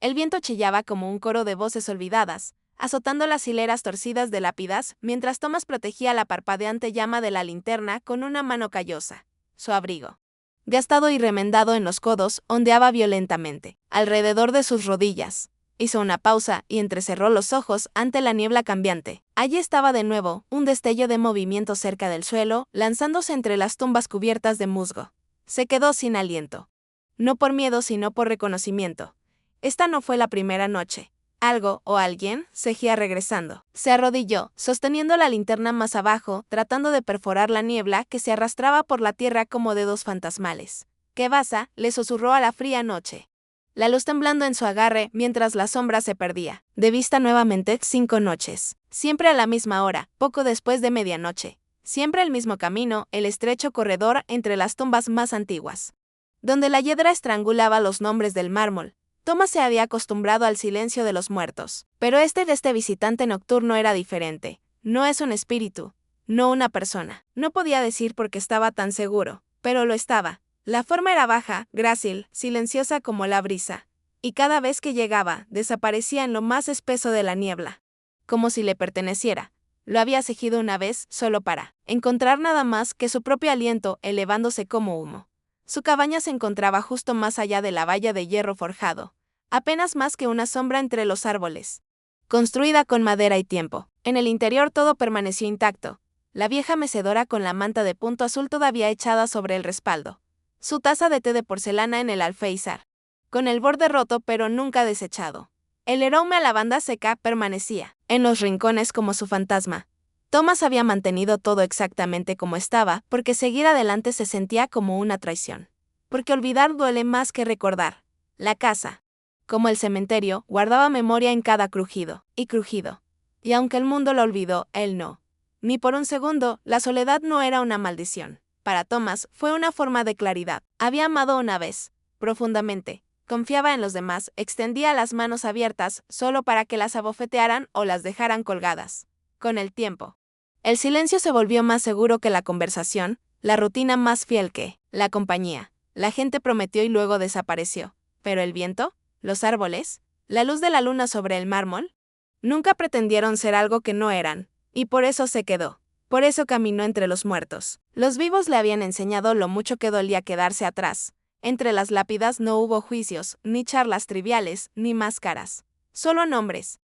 El viento chillaba como un coro de voces olvidadas, azotando las hileras torcidas de lápidas, mientras Thomas protegía la parpadeante llama de la linterna con una mano callosa. Su abrigo, gastado y remendado en los codos, ondeaba violentamente, alrededor de sus rodillas. Hizo una pausa y entrecerró los ojos ante la niebla cambiante. Allí estaba de nuevo, un destello de movimiento cerca del suelo, lanzándose entre las tumbas cubiertas de musgo. Se quedó sin aliento. No por miedo, sino por reconocimiento. Esta no fue la primera noche. Algo o alguien seguía regresando. Se arrodilló, sosteniendo la linterna más abajo, tratando de perforar la niebla que se arrastraba por la tierra como dedos fantasmales. «¿Qué pasa?», le susurró a la fría noche. La luz temblando en su agarre mientras la sombra se perdía. De vista nuevamente 5 noches. Siempre a la misma hora, poco después de medianoche. Siempre el mismo camino, el estrecho corredor entre las tumbas más antiguas, donde la hiedra estrangulaba los nombres del mármol. Thomas se había acostumbrado al silencio de los muertos, pero de este visitante nocturno era diferente. No es un espíritu, no una persona. No podía decir por qué estaba tan seguro, pero lo estaba. La forma era baja, grácil, silenciosa como la brisa, y cada vez que llegaba, desaparecía en lo más espeso de la niebla, como si le perteneciera. Lo había seguido una vez solo para encontrar nada más que su propio aliento elevándose como humo. Su cabaña se encontraba justo más allá de la valla de hierro forjado, apenas más que una sombra entre los árboles, construida con madera y tiempo. En el interior todo permaneció intacto, la vieja mecedora con la manta de punto azul todavía echada sobre el respaldo, su taza de té de porcelana en el alféizar, con el borde roto pero nunca desechado. El aroma a lavanda seca permanecía en los rincones como su fantasma. Thomas había mantenido todo exactamente como estaba, porque seguir adelante se sentía como una traición. Porque olvidar duele más que recordar. La casa, como el cementerio, guardaba memoria en cada crujido y crujido. Y aunque el mundo lo olvidó, él no. Ni por un segundo, la soledad no era una maldición. Para Thomas fue una forma de claridad. Había amado una vez, profundamente. Confiaba en los demás, extendía las manos abiertas solo para que las abofetearan o las dejaran colgadas. Con el tiempo, el silencio se volvió más seguro que la conversación, la rutina más fiel que la compañía. La gente prometió y luego desapareció. Pero el viento, los árboles, la luz de la luna sobre el mármol, nunca pretendieron ser algo que no eran, y por eso se quedó. Por eso caminó entre los muertos. Los vivos le habían enseñado lo mucho que dolía quedarse atrás. Entre las lápidas no hubo juicios, ni charlas triviales, ni máscaras. Solo nombres,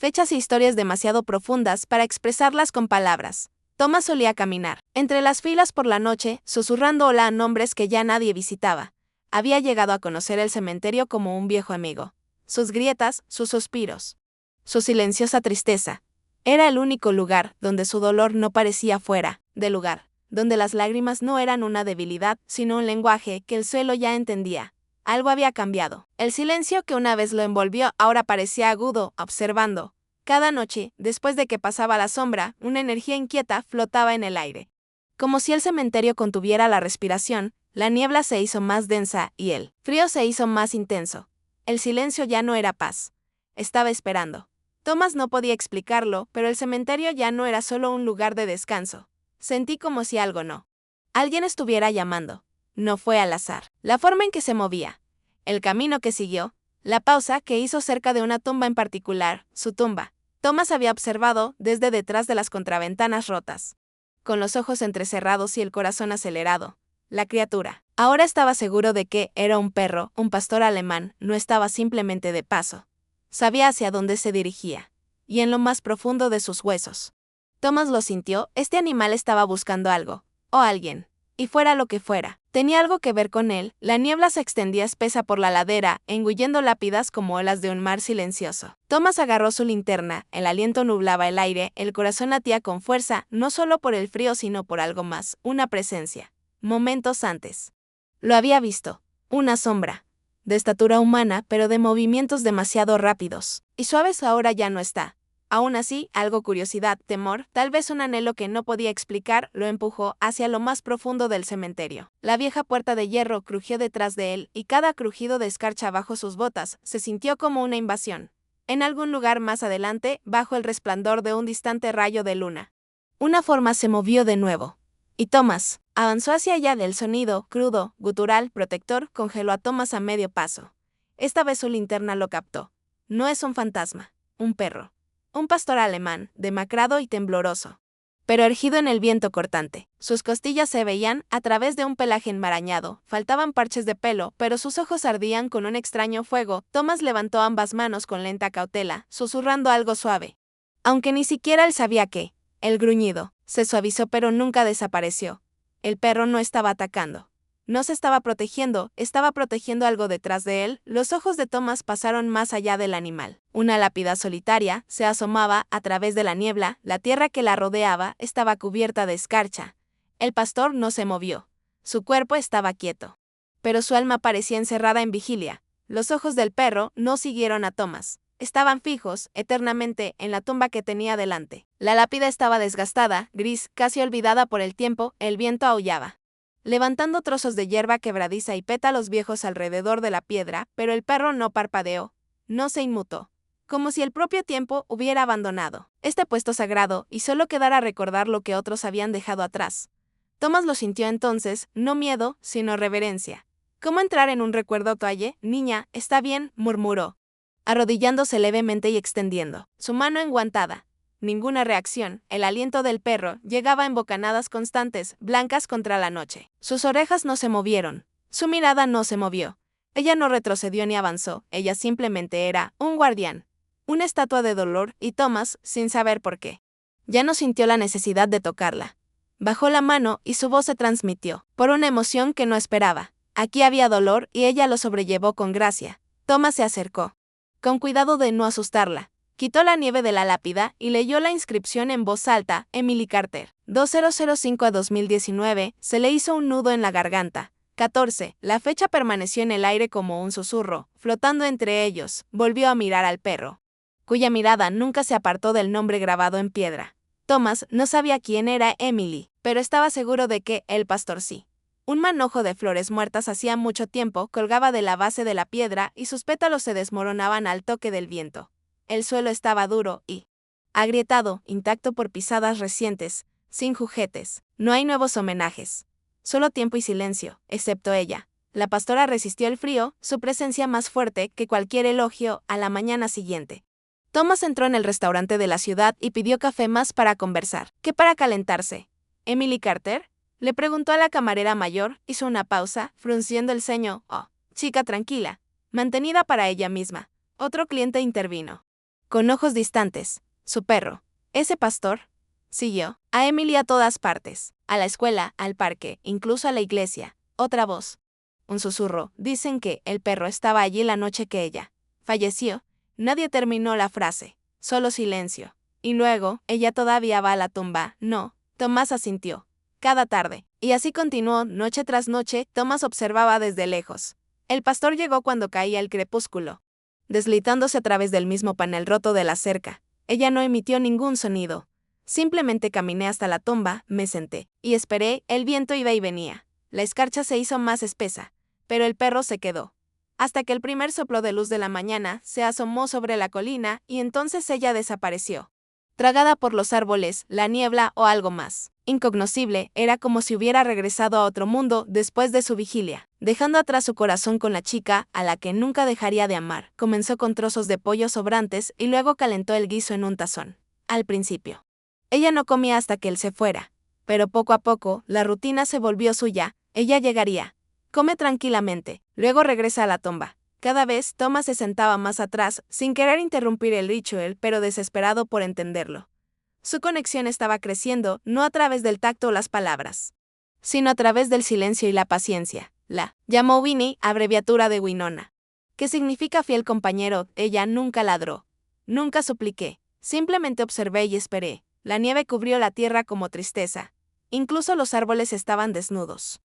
fechas e historias demasiado profundas para expresarlas con palabras. Thomas solía caminar entre las filas por la noche, susurrando hola a nombres que ya nadie visitaba. Había llegado a conocer el cementerio como un viejo amigo. Sus grietas, sus suspiros, su silenciosa tristeza. Era el único lugar donde su dolor no parecía fuera de lugar, donde las lágrimas no eran una debilidad, sino un lenguaje que el suelo ya entendía. Algo había cambiado. El silencio que una vez lo envolvió ahora parecía agudo, observando. Cada noche, después de que pasaba la sombra, una energía inquieta flotaba en el aire. Como si el cementerio contuviera la respiración, la niebla se hizo más densa y el frío se hizo más intenso. El silencio ya no era paz. Estaba esperando. Thomas no podía explicarlo, pero el cementerio ya no era solo un lugar de descanso. Sentí como si alguien estuviera llamando. No fue al azar. La forma en que se movía, el camino que siguió, la pausa que hizo cerca de una tumba en particular, su tumba. Thomas había observado desde detrás de las contraventanas rotas, con los ojos entrecerrados y el corazón acelerado. La criatura. Ahora estaba seguro de que era un perro, un pastor alemán, no estaba simplemente de paso. Sabía hacia dónde se dirigía, y en lo más profundo de sus huesos. Thomas lo sintió, este animal estaba buscando algo, o alguien, y fuera lo que fuera, tenía algo que ver con él. La niebla se extendía espesa por la ladera, engullendo lápidas como olas de un mar silencioso. Thomas agarró su linterna, el aliento nublaba el aire, el corazón latía con fuerza, no solo por el frío sino por algo más, una presencia. Momentos antes, lo había visto, una sombra, de estatura humana pero de movimientos demasiado rápidos y suaves. Ahora ya no está. Aún así, algo curiosidad, temor, tal vez un anhelo que no podía explicar, lo empujó hacia lo más profundo del cementerio. La vieja puerta de hierro crujió detrás de él y cada crujido de escarcha bajo sus botas se sintió como una invasión. En algún lugar más adelante, bajo el resplandor de un distante rayo de luna, una forma se movió de nuevo. Y Thomas avanzó hacia allá. Del sonido, crudo, gutural, protector, congeló a Thomas a medio paso. Esta vez su linterna lo captó. No es un fantasma, un perro. Un pastor alemán, demacrado y tembloroso, pero erguido en el viento cortante. Sus costillas se veían a través de un pelaje enmarañado, faltaban parches de pelo, pero sus ojos ardían con un extraño fuego. Thomas levantó ambas manos con lenta cautela, susurrando algo suave. Aunque ni siquiera él sabía qué. El gruñido se suavizó pero nunca desapareció. El perro no estaba atacando. No se estaba protegiendo algo detrás de él. Los ojos de Thomas pasaron más allá del animal. Una lápida solitaria se asomaba a través de la niebla, la tierra que la rodeaba estaba cubierta de escarcha. El pastor no se movió. Su cuerpo estaba quieto. Pero su alma parecía encerrada en vigilia. Los ojos del perro no siguieron a Thomas. Estaban fijos, eternamente, en la tumba que tenía delante. La lápida estaba desgastada, gris, casi olvidada por el tiempo. El viento aullaba, levantando trozos de hierba quebradiza y pétalos viejos alrededor de la piedra, pero el perro no parpadeó, no se inmutó, como si el propio tiempo hubiera abandonado este puesto sagrado y solo quedara recordar lo que otros habían dejado atrás. Thomas lo sintió entonces, no miedo, sino reverencia. ¿Cómo entrar en un recuerdo, Toalle? Niña, está bien, murmuró, arrodillándose levemente y extendiendo su mano enguantada. Ninguna reacción. El aliento del perro llegaba en bocanadas constantes, blancas contra la noche. Sus orejas no se movieron. Su mirada no se movió. Ella no retrocedió ni avanzó. Ella simplemente era un guardián. Una estatua de dolor, y Thomas, sin saber por qué, ya no sintió la necesidad de tocarla. Bajó la mano y su voz se transmitió, por una emoción que no esperaba. Aquí había dolor y ella lo sobrellevó con gracia. Thomas se acercó, con cuidado de no asustarla. Quitó la nieve de la lápida y leyó la inscripción en voz alta, Emily Carter, 2005 a 2019, se le hizo un nudo en la garganta. 14. La fecha permaneció en el aire como un susurro, flotando entre ellos. Volvió a mirar al perro, cuya mirada nunca se apartó del nombre grabado en piedra. Thomas no sabía quién era Emily, pero estaba seguro de que el pastor sí. Un manojo de flores muertas hacía mucho tiempo colgaba de la base de la piedra y sus pétalos se desmoronaban al toque del viento. El suelo estaba duro y agrietado, intacto por pisadas recientes, sin juguetes. No hay nuevos homenajes. Solo tiempo y silencio, excepto ella. La pastora resistió el frío, su presencia más fuerte que cualquier elogio. A la mañana siguiente, Thomas entró en el restaurante de la ciudad y pidió café más para conversar que para calentarse. ¿Emily Carter?, le preguntó a la camarera mayor. Hizo una pausa, frunciendo el ceño. Oh, chica tranquila, mantenida para ella misma. Otro cliente intervino, con ojos distantes. Su perro. ¿Ese pastor? Siguió. A Emily a todas partes. A la escuela, al parque, incluso a la iglesia. Otra voz. Un susurro. Dicen que el perro estaba allí la noche que ella falleció. Nadie terminó la frase. Solo silencio. Y luego, ella todavía va a la tumba. No. Thomas asintió. Cada tarde. Y así continuó, noche tras noche. Thomas observaba desde lejos. El pastor llegó cuando caía el crepúsculo, deslizándose a través del mismo panel roto de la cerca. Ella no emitió ningún sonido. Simplemente caminé hasta la tumba, me senté, y esperé. El viento iba y venía. La escarcha se hizo más espesa, pero el perro se quedó. Hasta que el primer soplo de luz de la mañana se asomó sobre la colina, y entonces ella desapareció, tragada por los árboles, la niebla o algo más incognoscible. Era como si hubiera regresado a otro mundo después de su vigilia, dejando atrás su corazón con la chica a la que nunca dejaría de amar. Comenzó con trozos de pollo sobrantes y luego calentó el guiso en un tazón. Al principio, ella no comía hasta que él se fuera, pero poco a poco la rutina se volvió suya. Ella llegaría, come tranquilamente, luego regresa a la tumba. Cada vez Thomas se sentaba más atrás, sin querer interrumpir el ritual, pero desesperado por entenderlo. Su conexión estaba creciendo, no a través del tacto o las palabras, sino a través del silencio y la paciencia. La llamó Winnie, abreviatura de Winona, que significa fiel compañero. Ella nunca ladró, nunca supliqué, simplemente observé y esperé. La nieve cubrió la tierra como tristeza. Incluso los árboles estaban desnudos,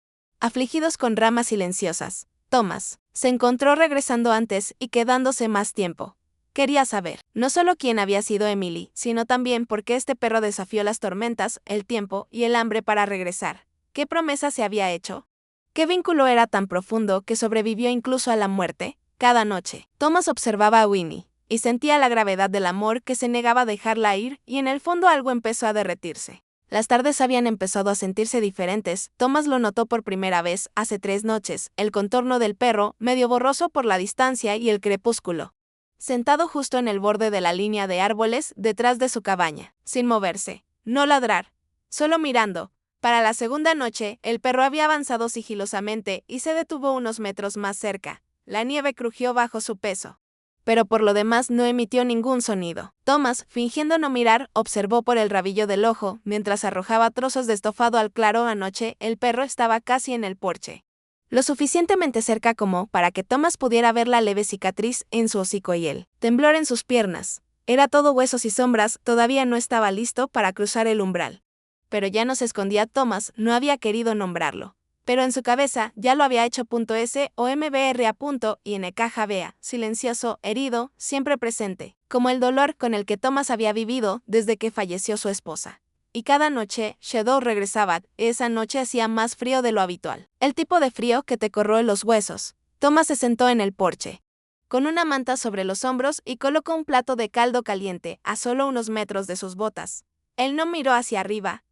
afligidos con ramas silenciosas. Thomas se encontró regresando antes y quedándose más tiempo. Quería saber, no solo quién había sido Emily, sino también por qué este perro desafió las tormentas, el tiempo y el hambre para regresar. ¿Qué promesa se había hecho? ¿Qué vínculo era tan profundo que sobrevivió incluso a la muerte? Cada noche, Thomas observaba a Winnie y sentía la gravedad del amor que se negaba a dejarla ir, y en el fondo algo empezó a derretirse. Las tardes habían empezado a sentirse diferentes. Thomas lo notó por primera vez hace 3 noches, el contorno del perro, medio borroso por la distancia y el crepúsculo. Sentado justo en el borde de la línea de árboles, detrás de su cabaña, sin moverse, no ladrar, solo mirando. Para la segunda noche, el perro había avanzado sigilosamente y se detuvo unos metros más cerca. La nieve crujió bajo su peso, pero por lo demás no emitió ningún sonido. Thomas, fingiendo no mirar, observó por el rabillo del ojo, mientras arrojaba trozos de estofado al claro. Anoche, el perro estaba casi en el porche, lo suficientemente cerca como para que Thomas pudiera ver la leve cicatriz en su hocico y el temblor en sus piernas. Era todo huesos y sombras. Todavía no estaba listo para cruzar el umbral. Pero ya no se escondía. Thomas no había querido nombrarlo, pero en su cabeza ya lo había hecho. SOMBRA.INKJBA, silencioso, herido, siempre presente, como el dolor con el que Thomas había vivido desde que falleció su esposa. Y cada noche, Shadow regresaba. Esa noche hacía más frío de lo habitual. El tipo de frío que te corroe los huesos. Thomas se sentó en el porche, con una manta sobre los hombros, y colocó un plato de caldo caliente a solo unos metros de sus botas. Él no miró hacia arriba.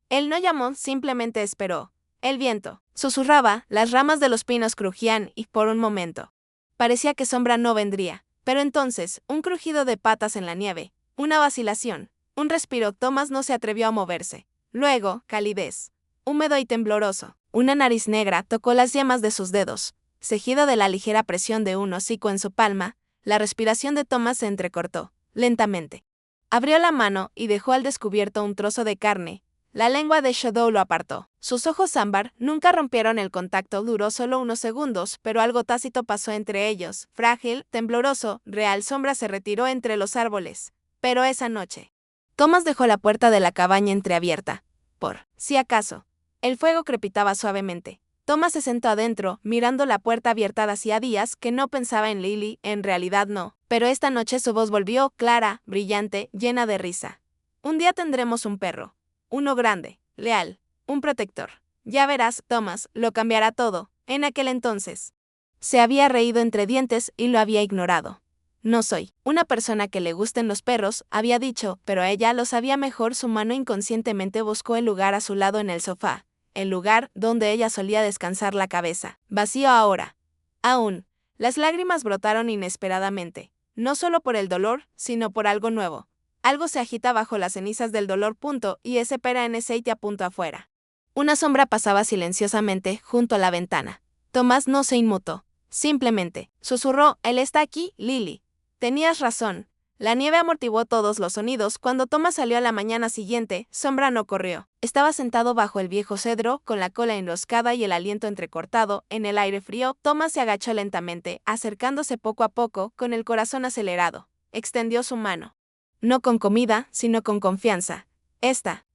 Él no llamó, simplemente esperó. El viento susurraba, las ramas de los pinos crujían y, por un momento, parecía que sombra no vendría. Pero entonces, un crujido de patas en la nieve, una vacilación, un respiro. Thomas no se atrevió a moverse. Luego, calidez, húmedo y tembloroso. Una nariz negra tocó las yemas de sus dedos. Seguido de la ligera presión de un hocico en su palma, la respiración de Thomas se entrecortó, lentamente. Abrió la mano y dejó al descubierto un trozo de carne. La lengua de Shadow lo apartó. Sus ojos ámbar nunca rompieron el contacto. Duró solo unos segundos, pero algo tácito pasó entre ellos. Frágil, tembloroso, real. Sombra se retiró entre los árboles. Pero esa noche, Thomas dejó la puerta de la cabaña entreabierta. Por si acaso, el fuego crepitaba suavemente. Thomas se sentó adentro, mirando la puerta abierta. Hacía días que no pensaba en Lily, en realidad no. Pero esta noche su voz volvió, clara, brillante, llena de risa. Un día tendremos un perro. Uno grande, leal, un protector. Ya verás, Thomas, lo cambiará todo. En aquel entonces, se había reído entre dientes y lo había ignorado. No soy una persona que le gusten los perros, había dicho, pero ella lo sabía mejor. Su mano inconscientemente buscó el lugar a su lado en el sofá, el lugar donde ella solía descansar la cabeza. Vacío ahora. Aún, las lágrimas brotaron inesperadamente, no solo por el dolor, sino por algo nuevo. Algo se agita bajo las cenizas del dolor. Y ese pera en aceite afuera. Una sombra pasaba silenciosamente junto a la ventana. Thomas no se inmutó. Simplemente susurró, él está aquí, Lily. Tenías razón. La nieve amortiguó todos los sonidos. Cuando Thomas salió a la mañana siguiente, Sombra no corrió. Estaba sentado bajo el viejo cedro, con la cola enroscada y el aliento entrecortado. En el aire frío, Thomas se agachó lentamente, acercándose poco a poco, con el corazón acelerado. Extendió su mano. No con comida, sino con confianza.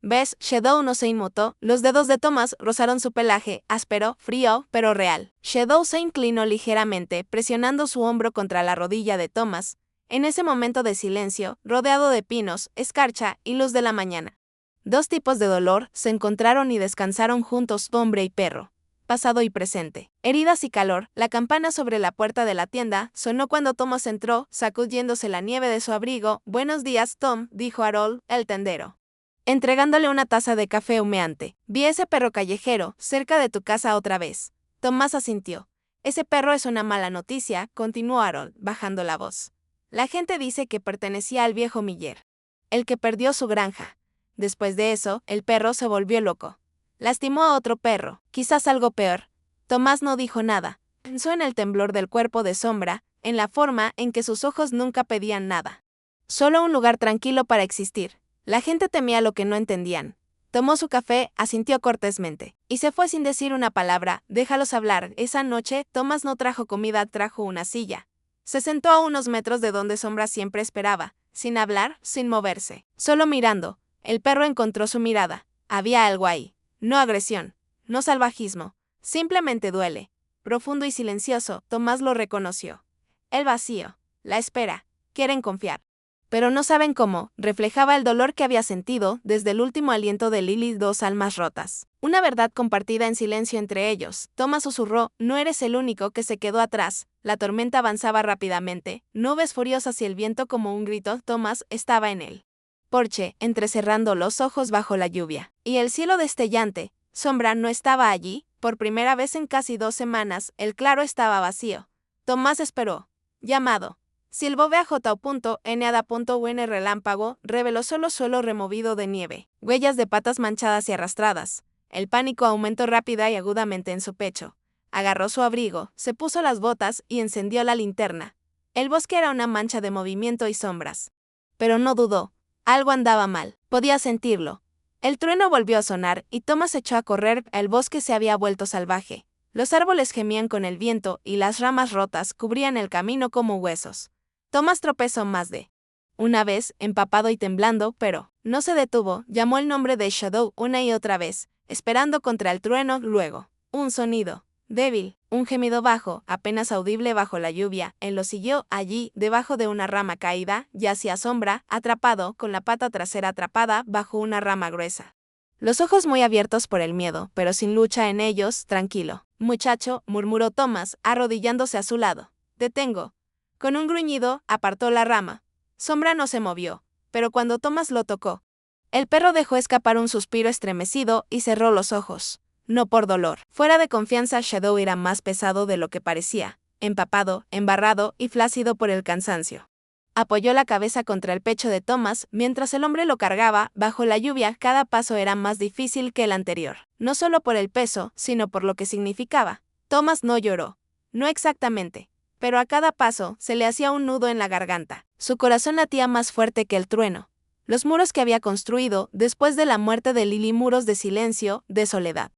¿Ves? Shadow no se inmutó. Los dedos de Thomas rozaron su pelaje, áspero, frío, pero real. Shadow se inclinó ligeramente, presionando su hombro contra la rodilla de Thomas. En ese momento de silencio, rodeado de pinos, escarcha y luz de la mañana, dos tipos de dolor se encontraron y descansaron juntos, hombre y perro. Pasado y presente. Heridas y calor. La campana sobre la puerta de la tienda sonó cuando Thomas entró, sacudiéndose la nieve de su abrigo. Buenos días, Tom, dijo Harold, el tendero, entregándole una taza de café humeante. Vi ese perro callejero, cerca de tu casa otra vez. Tomás asintió. Ese perro es una mala noticia, continuó Harold, bajando la voz. La gente dice que pertenecía al viejo Miller, el que perdió su granja. Después de eso, el perro se volvió loco. Lastimó a otro perro, quizás algo peor. Tomás no dijo nada. Pensó en el temblor del cuerpo de Sombra, en la forma en que sus ojos nunca pedían nada. Solo un lugar tranquilo para existir. La gente temía lo que no entendían. Tomó su café, asintió cortésmente, y se fue sin decir una palabra. Déjalos hablar. Esa noche, Tomás no trajo comida, trajo una silla. Se sentó a unos metros de donde Sombra siempre esperaba, sin hablar, sin moverse, solo mirando. El perro encontró su mirada. Había algo ahí. No agresión, no salvajismo, simplemente duele. Profundo y silencioso, Tomás lo reconoció. El vacío, la espera, quieren confiar. Pero no saben cómo, reflejaba el dolor que había sentido desde el último aliento de Lily, dos almas rotas. Una verdad compartida en silencio entre ellos. Tomás susurró, no eres el único que se quedó atrás. La tormenta avanzaba rápidamente, nubes furiosas y el viento como un grito. Tomás estaba en él. porche, entrecerrando los ojos bajo la lluvia. Y el cielo destellante, Sombra no estaba allí. Por primera vez en casi 2 semanas, el claro estaba vacío. Tomás esperó. Llamado. Silbó BAJ.NADA.UN relámpago, reveló solo suelo removido de nieve, huellas de patas manchadas y arrastradas. El pánico aumentó rápida y agudamente en su pecho. Agarró su abrigo, se puso las botas y encendió la linterna. El bosque era una mancha de movimiento y sombras. Pero no dudó. Algo andaba mal. Podía sentirlo. El trueno volvió a sonar y Thomas echó a correr. El bosque se había vuelto salvaje. Los árboles gemían con el viento y las ramas rotas cubrían el camino como huesos. Thomas tropezó más de una vez, empapado y temblando, pero no se detuvo. Llamó el nombre de Shadow una y otra vez, esperando contra el trueno. Luego, un sonido débil, un gemido bajo, apenas audible bajo la lluvia. Él lo siguió. Allí, debajo de una rama caída, yacía Sombra, atrapado, con la pata trasera atrapada bajo una rama gruesa. Los ojos muy abiertos por el miedo, pero sin lucha en ellos. Tranquilo, muchacho, murmuró Thomas, arrodillándose a su lado. Detengo. Con un gruñido, apartó la rama. Sombra no se movió, pero cuando Thomas lo tocó, el perro dejó escapar un suspiro estremecido y cerró los ojos. No por dolor. Fuera de confianza, Shadow era más pesado de lo que parecía, empapado, embarrado y flácido por el cansancio. Apoyó la cabeza contra el pecho de Thomas mientras el hombre lo cargaba. Bajo la lluvia, cada paso era más difícil que el anterior, no solo por el peso, sino por lo que significaba. Thomas no lloró. No exactamente. Pero a cada paso se le hacía un nudo en la garganta. Su corazón latía más fuerte que el trueno. Los muros que había construido después de la muerte de Lily, muros de silencio, de soledad.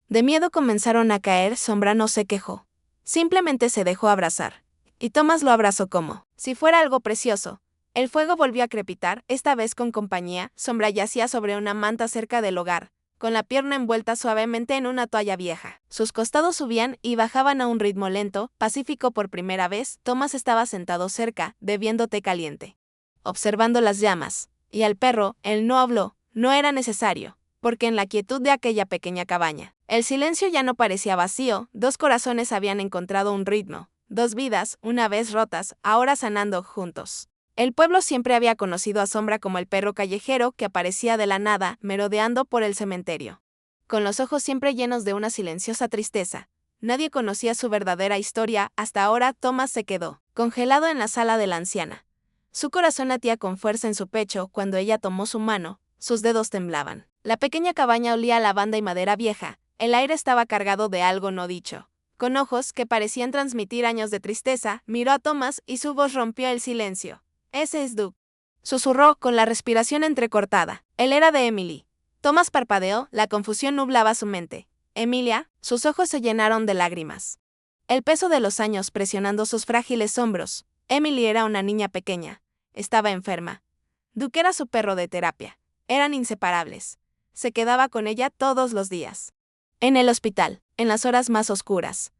De miedo comenzaron a caer. Sombra no se quejó. Simplemente se dejó abrazar. Y Thomas lo abrazó como si fuera algo precioso. El fuego volvió a crepitar, esta vez con compañía. Sombra yacía sobre una manta cerca del hogar, con la pierna envuelta suavemente en una toalla vieja. Sus costados subían y bajaban a un ritmo lento, pacífico por primera vez. Thomas estaba sentado cerca, bebiendo té caliente, observando las llamas. Y al perro, él no habló. No era necesario, porque en la quietud de aquella pequeña cabaña, el silencio ya no parecía vacío. 2 corazones habían encontrado un ritmo. 2 vidas, una vez rotas, ahora sanando juntos. El pueblo siempre había conocido a Sombra como el perro callejero que aparecía de la nada, merodeando por el cementerio, con los ojos siempre llenos de una silenciosa tristeza. Nadie conocía su verdadera historia. Hasta ahora. Thomas se quedó congelado en la sala de la anciana. Su corazón latía con fuerza en su pecho cuando ella tomó su mano. Sus dedos temblaban. La pequeña cabaña olía a lavanda y madera vieja. El aire estaba cargado de algo no dicho. Con ojos que parecían transmitir años de tristeza, miró a Thomas y su voz rompió el silencio. Ese es Doug. Susurró con la respiración entrecortada. Él era de Emily. Thomas parpadeó, la confusión nublaba su mente. Emilia, sus ojos se llenaron de lágrimas. El peso de los años presionando sus frágiles hombros. Emily era una niña pequeña. Estaba enferma. Doug era su perro de terapia. Eran inseparables. Se quedaba con ella todos los días. En el hospital, en las horas más oscuras.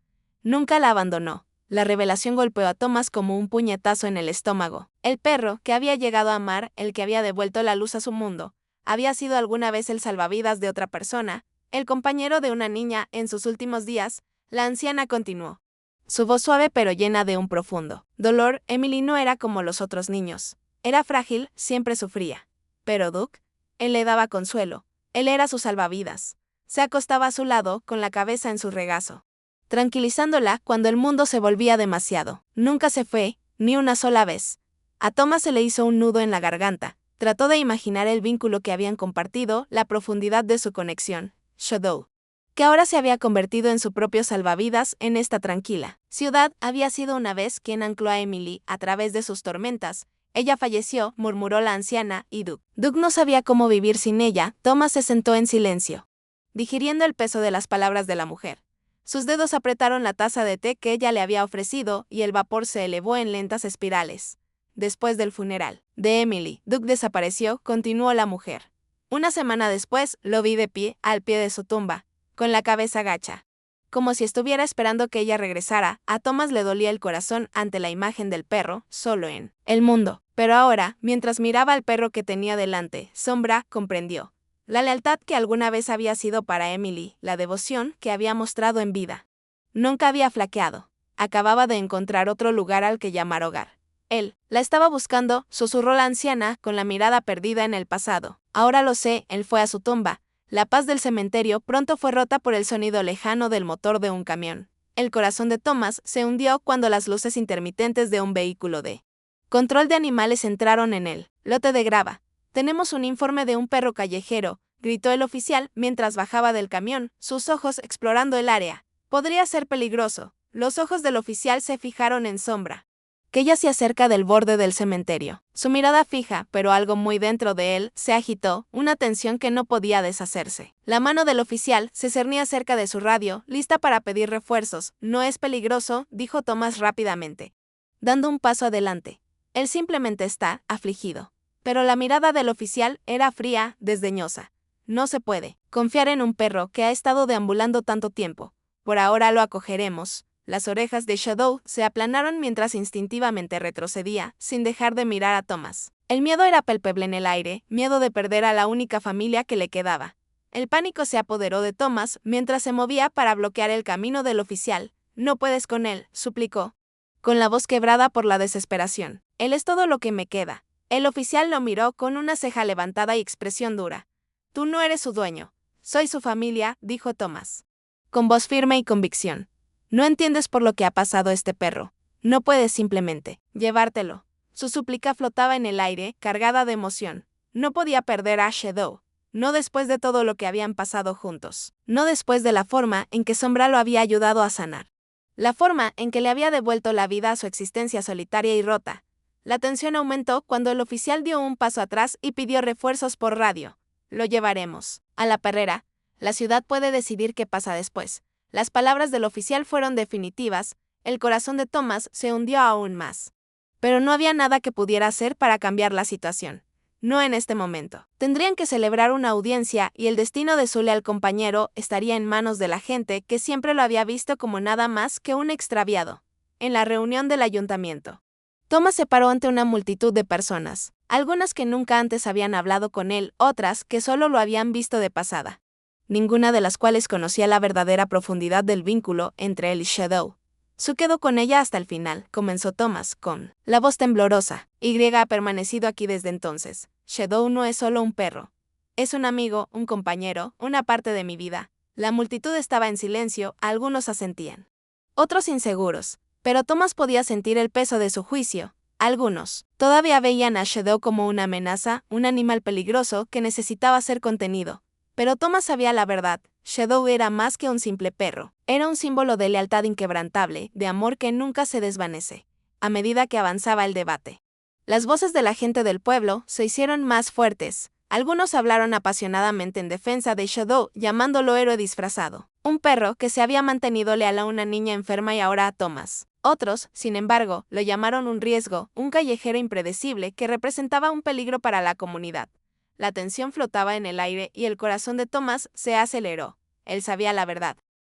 Nunca la abandonó. La revelación golpeó a Thomas como un puñetazo en el estómago. El perro, que había llegado a amar, el que había devuelto la luz a su mundo, había sido alguna vez el salvavidas de otra persona, el compañero de una niña en sus últimos días. La anciana continuó. Su voz suave pero llena de un profundo dolor. Emily no era como los otros niños. Era frágil, siempre sufría. Pero Doug, él le daba consuelo. Él era su salvavidas. Se acostaba a su lado, con la cabeza en su regazo, tranquilizándola cuando el mundo se volvía demasiado. Nunca se fue, ni una sola vez. A Thomas se le hizo un nudo en la garganta. Trató de imaginar el vínculo que habían compartido, la profundidad de su conexión. Shadow, que ahora se había convertido en su propio salvavidas en esta tranquila ciudad, había sido una vez quien ancló a Emily a través de sus tormentas. Ella falleció, murmuró la anciana, y Doug no sabía cómo vivir sin ella. Thomas se sentó en silencio, digiriendo el peso de las palabras de la mujer. Sus dedos apretaron la taza de té que ella le había ofrecido y el vapor se elevó en lentas espirales. Después del funeral de Emily, Doug desapareció, continuó la mujer. Una semana después, lo vi de pie, al pie de su tumba, con la cabeza gacha, como si estuviera esperando que ella regresara. A Thomas le dolía el corazón ante la imagen del perro, solo en el mundo. Pero ahora, mientras miraba al perro que tenía delante, Sombra comprendió la lealtad que alguna vez había sido para Emily, la devoción que había mostrado en vida. Nunca había flaqueado. Acababa de encontrar otro lugar al que llamar hogar. Él la estaba buscando, susurró la anciana, con la mirada perdida en el pasado. Ahora lo sé, él fue a su tumba. La paz del cementerio pronto fue rota por el sonido lejano del motor de un camión. El corazón de Thomas se hundió cuando las luces intermitentes de un vehículo de control de animales entraron en el lote de grava. Tenemos un informe de un perro callejero, gritó el oficial mientras bajaba del camión, sus ojos explorando el área. Podría ser peligroso. Los ojos del oficial se fijaron en Sombra, que ya se acerca del borde del cementerio. Su mirada fija, pero algo muy dentro de él, se agitó, una tensión que no podía deshacerse. La mano del oficial se cernía cerca de su radio, lista para pedir refuerzos. No es peligroso, dijo Thomas rápidamente, dando un paso adelante. Él simplemente está afligido. Pero la mirada del oficial era fría, desdeñosa. No se puede confiar en un perro que ha estado deambulando tanto tiempo. Por ahora lo acogeremos. Las orejas de Shadow se aplanaron mientras instintivamente retrocedía, sin dejar de mirar a Thomas. El miedo era palpable en el aire, miedo de perder a la única familia que le quedaba. El pánico se apoderó de Thomas mientras se movía para bloquear el camino del oficial. No puedes con él, suplicó, con la voz quebrada por la desesperación. Él es todo lo que me queda. El oficial lo miró con una ceja levantada y expresión dura. Tú no eres su dueño. Soy su familia, dijo Thomas, con voz firme y convicción. No entiendes por lo que ha pasado este perro. No puedes simplemente llevártelo. Su súplica flotaba en el aire, cargada de emoción. No podía perder a Shadow. No después de todo lo que habían pasado juntos. No después de la forma en que Sombra lo había ayudado a sanar. La forma en que le había devuelto la vida a su existencia solitaria y rota. La tensión aumentó cuando el oficial dio un paso atrás y pidió refuerzos por radio. Lo llevaremos a la perrera. La ciudad puede decidir qué pasa después. Las palabras del oficial fueron definitivas, el corazón de Thomas se hundió aún más. Pero no había nada que pudiera hacer para cambiar la situación. No en este momento. Tendrían que celebrar una audiencia y el destino de su leal compañero estaría en manos de la gente que siempre lo había visto como nada más que un extraviado. En la reunión del ayuntamiento, Thomas se paró ante una multitud de personas, algunas que nunca antes habían hablado con él, otras que solo lo habían visto de pasada. Ninguna de las cuales conocía la verdadera profundidad del vínculo entre él y Shadow. Se quedó con ella hasta el final, comenzó Thomas, con la voz temblorosa. Y ha permanecido aquí desde entonces. Shadow no es solo un perro. Es un amigo, un compañero, una parte de mi vida. La multitud estaba en silencio, algunos asentían. Otros inseguros, pero Thomas podía sentir el peso de su juicio. Algunos todavía veían a Shadow como una amenaza, un animal peligroso que necesitaba ser contenido. Pero Thomas sabía la verdad, Shadow era más que un simple perro, era un símbolo de lealtad inquebrantable, de amor que nunca se desvanece. A medida que avanzaba el debate, las voces de la gente del pueblo se hicieron más fuertes. Algunos hablaron apasionadamente en defensa de Shadow, llamándolo héroe disfrazado, un perro que se había mantenido leal a una niña enferma y ahora a Thomas. Otros, sin embargo, lo llamaron un riesgo, un callejero impredecible que representaba un peligro para la comunidad. La tensión flotaba en el aire y el corazón de Thomas se aceleró. Él sabía la verdad.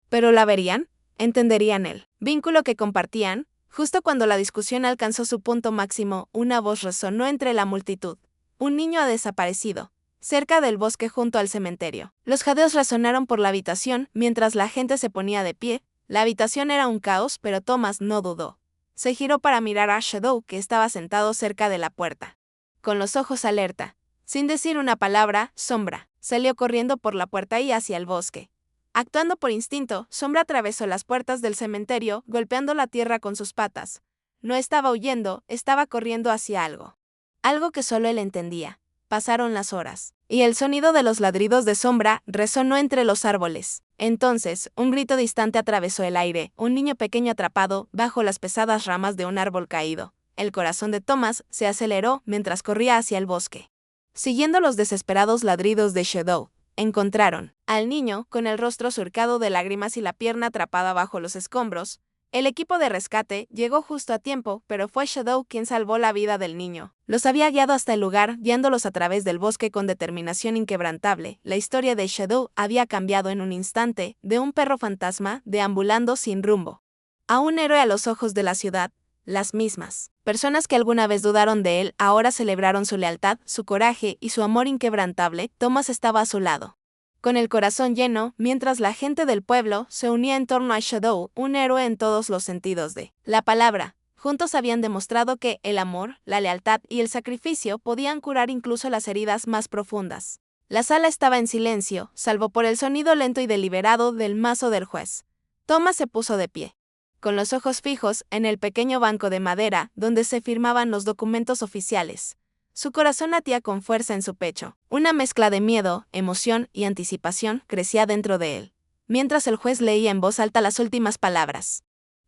¿Pero la verían? ¿Entenderían el vínculo que compartían? Justo cuando la discusión alcanzó su punto máximo, una voz resonó entre la multitud. Un niño ha desaparecido, cerca del bosque junto al cementerio. Los jadeos resonaron por la habitación mientras la gente se ponía de pie. La habitación era un caos, pero Thomas no dudó. Se giró para mirar a Shadow, que estaba sentado cerca de la puerta, con los ojos alerta. Sin decir una palabra, Sombra salió corriendo por la puerta y hacia el bosque. Actuando por instinto, Sombra atravesó las puertas del cementerio, golpeando la tierra con sus patas. No estaba huyendo, estaba corriendo hacia algo. Algo que solo él entendía. Pasaron las horas, y el sonido de los ladridos de Sombra resonó entre los árboles. Entonces, un grito distante atravesó el aire, un niño pequeño atrapado bajo las pesadas ramas de un árbol caído. El corazón de Thomas se aceleró mientras corría hacia el bosque. Siguiendo los desesperados ladridos de Shadow, encontraron al niño con el rostro surcado de lágrimas y la pierna atrapada bajo los escombros. El equipo de rescate llegó justo a tiempo, pero fue Shadow quien salvó la vida del niño. Los había guiado hasta el lugar, guiándolos a través del bosque con determinación inquebrantable. La historia de Shadow había cambiado en un instante, de un perro fantasma deambulando sin rumbo a un héroe a los ojos de la ciudad. Las mismas personas que alguna vez dudaron de él ahora celebraron su lealtad, su coraje y su amor inquebrantable. Thomas estaba a su lado, con el corazón lleno, mientras la gente del pueblo se unía en torno a Shadow, un héroe en todos los sentidos de la palabra. Juntos habían demostrado que el amor, la lealtad y el sacrificio podían curar incluso las heridas más profundas. La sala estaba en silencio, salvo por el sonido lento y deliberado del mazo del juez. Thomas se puso de pie, con los ojos fijos en el pequeño banco de madera donde se firmaban los documentos oficiales. Su corazón latía con fuerza en su pecho. Una mezcla de miedo, emoción y anticipación crecía dentro de él, mientras el juez leía en voz alta las últimas palabras.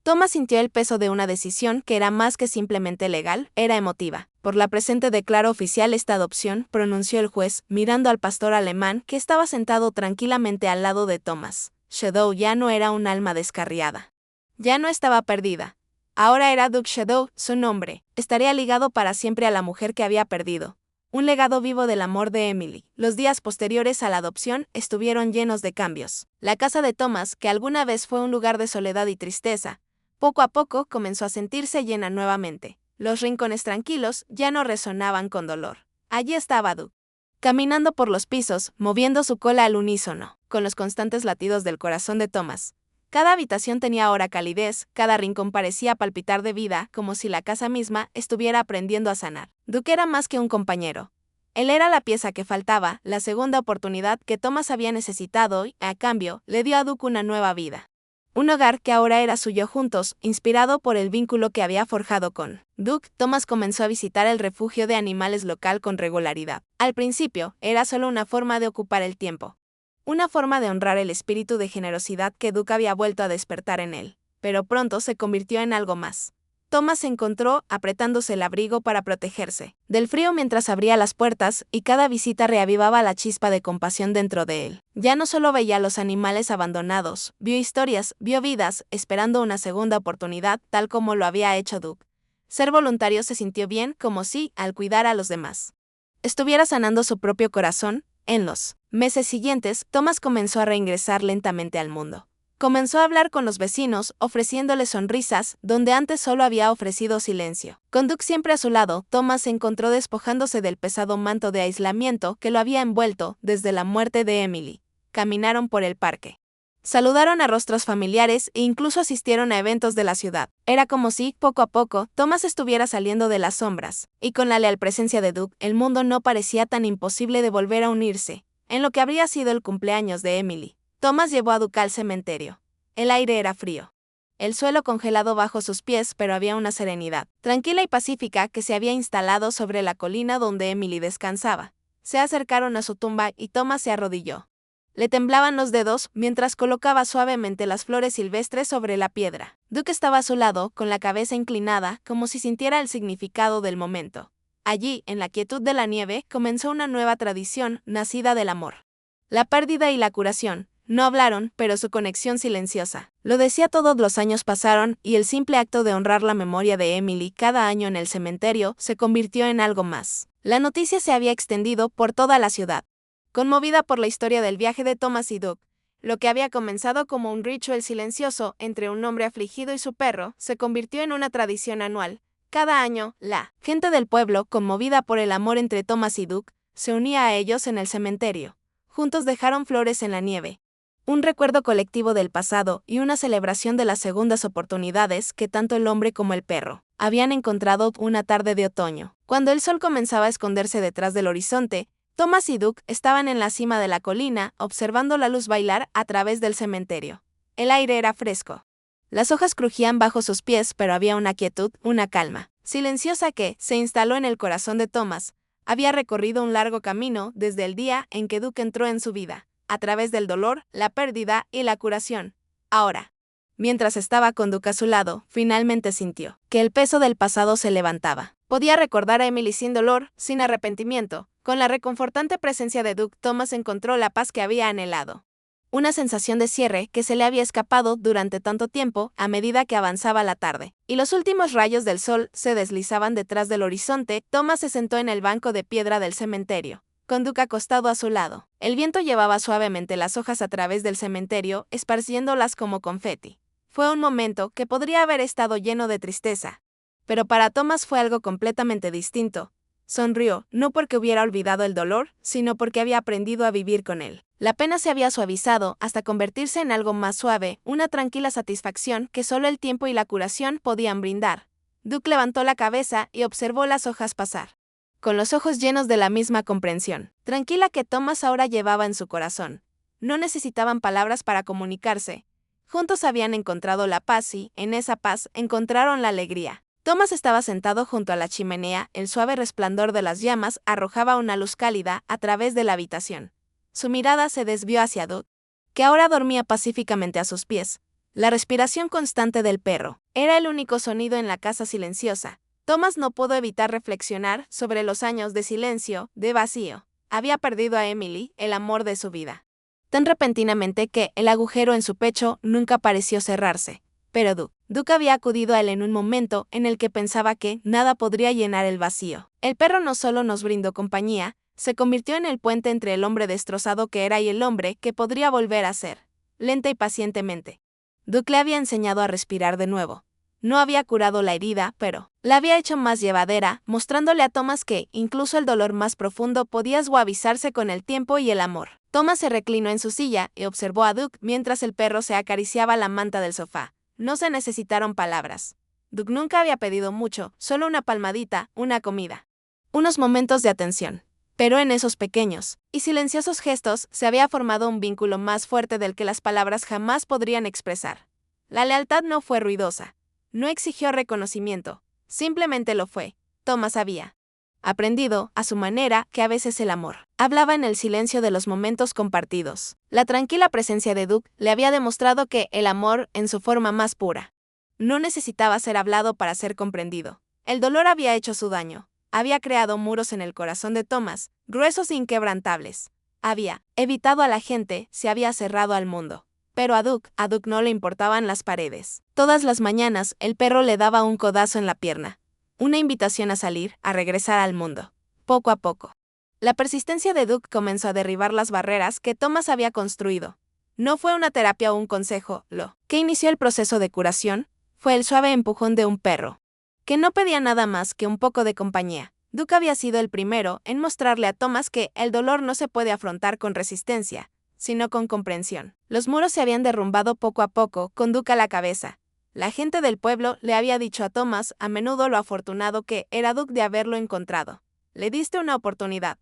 Thomas sintió el peso de una decisión que era más que simplemente legal, era emotiva. Por la presente declaro oficial esta adopción, pronunció el juez, mirando al pastor alemán que estaba sentado tranquilamente al lado de Thomas. Shadow ya no era un alma descarriada. Ya no estaba perdida. Ahora era Duke Shadow, su nombre. Estaría ligado para siempre a la mujer que había perdido. Un legado vivo del amor de Emily. Los días posteriores a la adopción estuvieron llenos de cambios. La casa de Thomas, que alguna vez fue un lugar de soledad y tristeza, poco a poco comenzó a sentirse llena nuevamente. Los rincones tranquilos ya no resonaban con dolor. Allí estaba Duke, caminando por los pisos, moviendo su cola al unísono, con los constantes latidos del corazón de Thomas. Cada habitación tenía ahora calidez, cada rincón parecía palpitar de vida, como si la casa misma estuviera aprendiendo a sanar. Duke era más que un compañero. Él era la pieza que faltaba, la segunda oportunidad que Thomas había necesitado y, a cambio, le dio a Duke una nueva vida. Un hogar que ahora era suyo juntos, inspirado por el vínculo que había forjado con Duke. Thomas comenzó a visitar el refugio de animales local con regularidad. Al principio, era solo una forma de ocupar el tiempo. Una forma de honrar el espíritu de generosidad que Duke había vuelto a despertar en él. Pero pronto se convirtió en algo más. Thomas se encontró apretándose el abrigo para protegerse del frío mientras abría las puertas, y cada visita reavivaba la chispa de compasión dentro de él. Ya no solo veía a los animales abandonados, vio historias, vio vidas, esperando una segunda oportunidad, tal como lo había hecho Duke. Ser voluntario se sintió bien, como si, al cuidar a los demás, estuviera sanando su propio corazón. En los meses siguientes, Thomas comenzó a reingresar lentamente al mundo. Comenzó a hablar con los vecinos, ofreciéndoles sonrisas, donde antes solo había ofrecido silencio. Con Duke siempre a su lado, Thomas se encontró despojándose del pesado manto de aislamiento que lo había envuelto desde la muerte de Emily. Caminaron por el parque. Saludaron a rostros familiares e incluso asistieron a eventos de la ciudad. Era como si, poco a poco, Thomas estuviera saliendo de las sombras, y con la leal presencia de Duke, el mundo no parecía tan imposible de volver a unirse. En lo que habría sido el cumpleaños de Emily, Thomas llevó a Duke al cementerio. El aire era frío. El suelo congelado bajo sus pies, pero había una serenidad tranquila y pacífica que se había instalado sobre la colina donde Emily descansaba. Se acercaron a su tumba y Thomas se arrodilló. Le temblaban los dedos mientras colocaba suavemente las flores silvestres sobre la piedra. Duke estaba a su lado, con la cabeza inclinada, como si sintiera el significado del momento. Allí, en la quietud de la nieve, comenzó una nueva tradición, nacida del amor. La pérdida y la curación. No hablaron, pero su conexión silenciosa lo decía todo. Los años pasaron, y el simple acto de honrar la memoria de Emily cada año en el cementerio se convirtió en algo más. La noticia se había extendido por toda la ciudad. Conmovida por la historia del viaje de Thomas y Duke, lo que había comenzado como un ritual silencioso entre un hombre afligido y su perro, se convirtió en una tradición anual. Cada año, la gente del pueblo, conmovida por el amor entre Thomas y Duke, se unía a ellos en el cementerio. Juntos dejaron flores en la nieve. Un recuerdo colectivo del pasado y una celebración de las segundas oportunidades que tanto el hombre como el perro habían encontrado una tarde de otoño. Cuando el sol comenzaba a esconderse detrás del horizonte, Thomas y Duke estaban en la cima de la colina, observando la luz bailar a través del cementerio. El aire era fresco. Las hojas crujían bajo sus pies, pero había una quietud, una calma silenciosa que se instaló en el corazón de Thomas. Había recorrido un largo camino desde el día en que Duke entró en su vida, a través del dolor, la pérdida y la curación. Ahora, mientras estaba con Duke a su lado, finalmente sintió que el peso del pasado se levantaba. Podía recordar a Emily sin dolor, sin arrepentimiento. Con la reconfortante presencia de Duke, Thomas encontró la paz que había anhelado. Una sensación de cierre que se le había escapado durante tanto tiempo a medida que avanzaba la tarde, y los últimos rayos del sol se deslizaban detrás del horizonte. Thomas se sentó en el banco de piedra del cementerio, con Duke acostado a su lado. El viento llevaba suavemente las hojas a través del cementerio, esparciéndolas como confeti. Fue un momento que podría haber estado lleno de tristeza, pero para Thomas fue algo completamente distinto. Sonrió, no porque hubiera olvidado el dolor, sino porque había aprendido a vivir con él. La pena se había suavizado hasta convertirse en algo más suave, una tranquila satisfacción que solo el tiempo y la curación podían brindar. Duke levantó la cabeza y observó las hojas pasar, con los ojos llenos de la misma comprensión tranquila que Thomas ahora llevaba en su corazón. No necesitaban palabras para comunicarse. Juntos habían encontrado la paz y, en esa paz, encontraron la alegría. Thomas estaba sentado junto a la chimenea, el suave resplandor de las llamas arrojaba una luz cálida a través de la habitación. Su mirada se desvió hacia Duke, que ahora dormía pacíficamente a sus pies. La respiración constante del perro era el único sonido en la casa silenciosa. Thomas no pudo evitar reflexionar sobre los años de silencio, de vacío. Había perdido a Emily, el amor de su vida, tan repentinamente que el agujero en su pecho nunca pareció cerrarse. Pero Duke había acudido a él en un momento en el que pensaba que nada podría llenar el vacío. El perro no solo nos brindó compañía, se convirtió en el puente entre el hombre destrozado que era y el hombre que podría volver a ser. Lenta y pacientemente, Duke le había enseñado a respirar de nuevo. No había curado la herida, pero la había hecho más llevadera, mostrándole a Thomas que, incluso el dolor más profundo podía suavizarse con el tiempo y el amor. Thomas se reclinó en su silla y observó a Duke mientras el perro se acariciaba la manta del sofá. No se necesitaron palabras. Duke nunca había pedido mucho, solo una palmadita, una comida. Unos momentos de atención. Pero en esos pequeños y silenciosos gestos se había formado un vínculo más fuerte del que las palabras jamás podrían expresar. La lealtad no fue ruidosa. No exigió reconocimiento, simplemente lo fue. Thomas había aprendido, a su manera, que a veces el amor hablaba en el silencio de los momentos compartidos. La tranquila presencia de Duke le había demostrado que el amor, en su forma más pura, no necesitaba ser hablado para ser comprendido. El dolor había hecho su daño. Había creado muros en el corazón de Thomas, gruesos e inquebrantables. Había evitado a la gente, se había cerrado al mundo. Pero a Duke no le importaban las paredes. Todas las mañanas, el perro le daba un codazo en la pierna. Una invitación a salir, a regresar al mundo. Poco a poco. La persistencia de Duke comenzó a derribar las barreras que Thomas había construido. No fue una terapia o un consejo, lo que inició el proceso de curación fue el suave empujón de un perro, que no pedía nada más que un poco de compañía. Duke había sido el primero en mostrarle a Thomas que el dolor no se puede afrontar con resistencia, sino con comprensión. Los muros se habían derrumbado poco a poco, con Duke a la cabeza. La gente del pueblo le había dicho a Thomas a menudo lo afortunado que era Duke de haberlo encontrado. Le diste una oportunidad,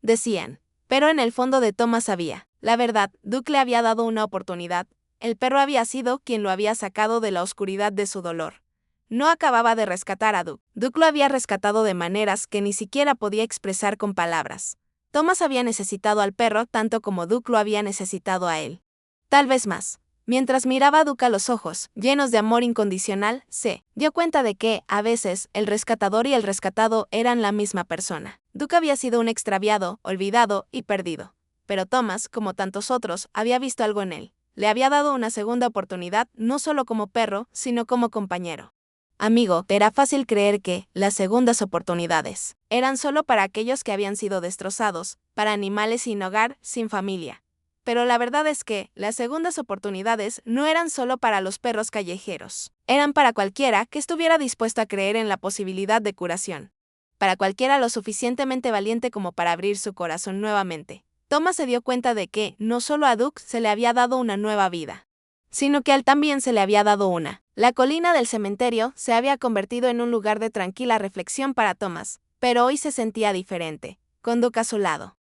decían. Pero en el fondo de Thomas sabía. La verdad, Duke le había dado una oportunidad. El perro había sido quien lo había sacado de la oscuridad de su dolor. No acababa de rescatar a Duke. Duke lo había rescatado de maneras que ni siquiera podía expresar con palabras. Thomas había necesitado al perro tanto como Duke lo había necesitado a él. Tal vez más. Mientras miraba a Duke a los ojos, llenos de amor incondicional, se dio cuenta de que, a veces, el rescatador y el rescatado eran la misma persona. Duke había sido un extraviado, olvidado y perdido. Pero Thomas, como tantos otros, había visto algo en él. Le había dado una segunda oportunidad, no solo como perro, sino como compañero. Amigo, era fácil creer que las segundas oportunidades eran solo para aquellos que habían sido destrozados, para animales sin hogar, sin familia. Pero la verdad es que las segundas oportunidades no eran solo para los perros callejeros. Eran para cualquiera que estuviera dispuesto a creer en la posibilidad de curación. Para cualquiera lo suficientemente valiente como para abrir su corazón nuevamente. Thomas se dio cuenta de que no solo a Duke se le había dado una nueva vida, sino que a él también se le había dado una. La colina del cementerio se había convertido en un lugar de tranquila reflexión para Thomas, pero hoy se sentía diferente, con Duke a su lado.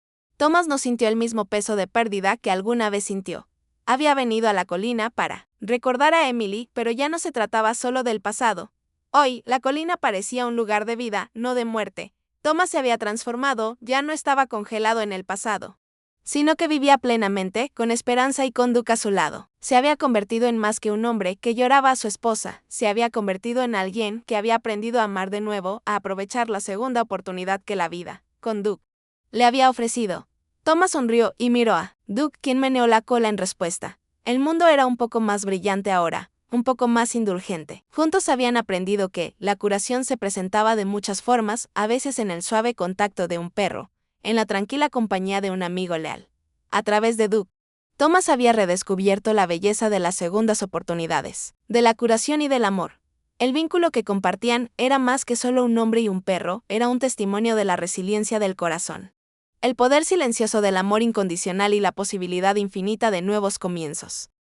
Thomas no sintió el mismo peso de pérdida que alguna vez sintió. Había venido a la colina para recordar a Emily, pero ya no se trataba solo del pasado. Hoy, la colina parecía un lugar de vida, no de muerte. Thomas se había transformado, ya no estaba congelado en el pasado, sino que vivía plenamente, con esperanza y con Duke a su lado. Se había convertido en más que un hombre que lloraba a su esposa, se había convertido en alguien que había aprendido a amar de nuevo, a aprovechar la segunda oportunidad que la vida, con Duke, le había ofrecido. Thomas sonrió y miró a Duke, quien meneó la cola en respuesta. El mundo era un poco más brillante ahora, un poco más indulgente. Juntos habían aprendido que la curación se presentaba de muchas formas, a veces en el suave contacto de un perro, en la tranquila compañía de un amigo leal. A través de Duke, Thomas había redescubierto la belleza de las segundas oportunidades, de la curación y del amor. El vínculo que compartían era más que solo un hombre y un perro, era un testimonio de la resiliencia del corazón. El poder silencioso del amor incondicional y la posibilidad infinita de nuevos comienzos.